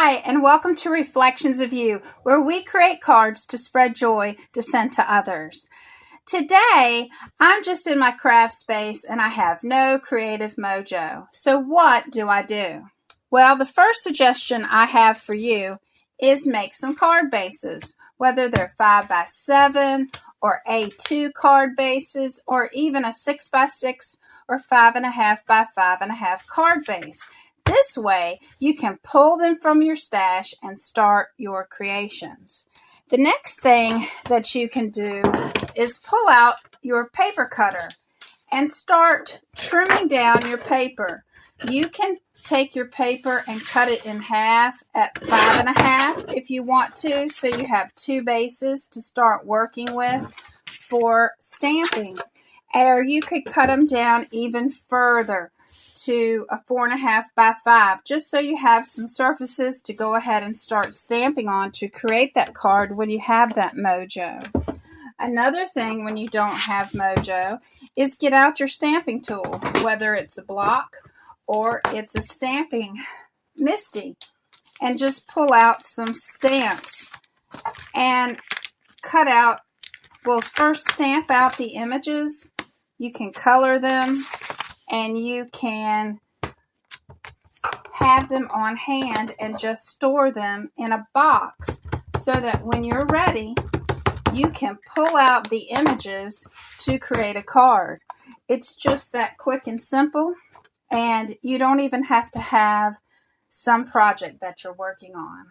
Hi, and welcome to Reflections of You, where we create cards to spread joy to send to others. Today, I'm just in my craft space and I have no creative mojo. So what do I do? Well, the first suggestion I have for you is make some card bases, whether they're 5x7 or A2 card bases, or even a 6x6 or 5.5x5.5 card base. This way, you can pull them from your stash and start your creations. The next thing that you can do is pull out your paper cutter and start trimming down your paper. You can take your paper and cut it in half at 5.5 if you want to, so you have two bases to start working with for stamping. Or you could cut them down even further to a 4.5x5, just so you have some surfaces to go ahead and start stamping on to create that card when you have that mojo. Another thing when you don't have mojo is get out your stamping tool, whether it's a block or it's a stamping MISTI, and just pull out some stamps and cut out. Well, first stamp out the images. You can color them, and you can have them on hand and just store them in a box so that when you're ready, you can pull out the images to create a card. It's just that quick and simple, and you don't even have to have some project that you're working on.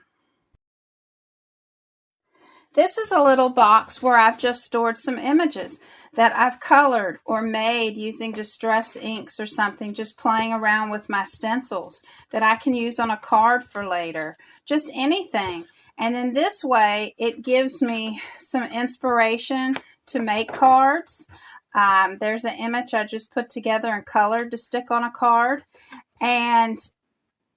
This is a little box where I've just stored some images that I've colored or made using distressed inks or something, just playing around with my stencils that I can use on a card for later. Just anything. And then this way, it gives me some inspiration to make cards. There's an image I just put together and colored to stick on a card. And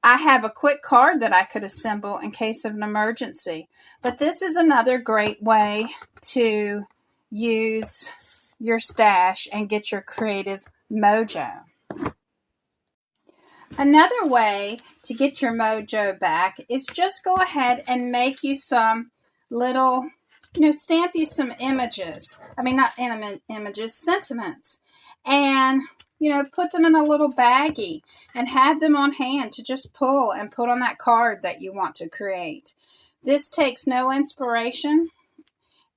I have a quick card that I could assemble in case of an emergency. But this is another great way to use your stash and get your creative mojo. Another way to get your mojo back is just go ahead and make you some little, stamp you some images. I mean, not images, sentiments. And put them in a little baggie and have them on hand to just pull and put on that card that you want to create. This takes no inspiration.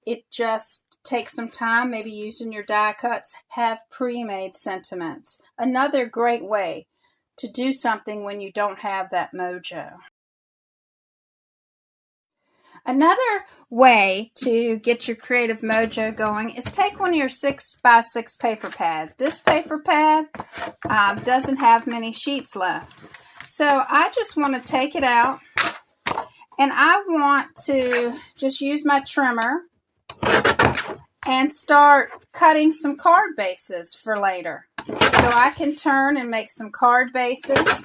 It just takes some time, maybe using your die cuts, have pre-made sentiments. Another great way to do something when you don't have that mojo. Another way to get your creative mojo going is take one of your 6x6 paper pads. This paper pad doesn't have many sheets left. So I just want to take it out, and I want to just use my trimmer and start cutting some card bases for later. So I can turn and make some card bases.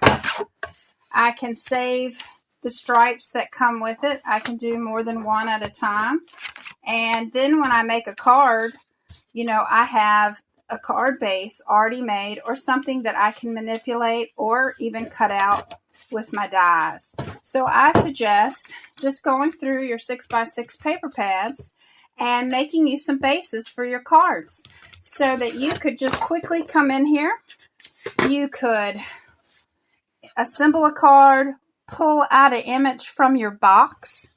I can save the stripes that come with it. I can do more than one at a time. And then when I make a card, I have a card base already made, or something that I can manipulate or even cut out with my dies. So I suggest just going through your 6x6 paper pads and making you some bases for your cards so that you could just quickly come in here. You could assemble a card, pull out an image from your box,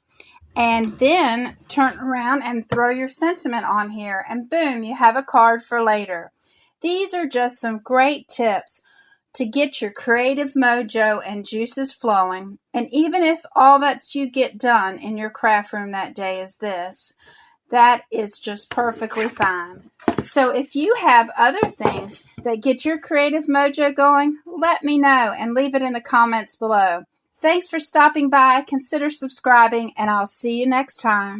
and then turn around and throw your sentiment on here, and boom, you have a card for later. These are just some great tips to get your creative mojo and juices flowing. And even if all that you get done in your craft room that day is this, that is just perfectly fine. So if you have other things that get your creative mojo going, let me know and leave it in the comments below. Thanks for stopping by. Consider subscribing, and I'll see you next time.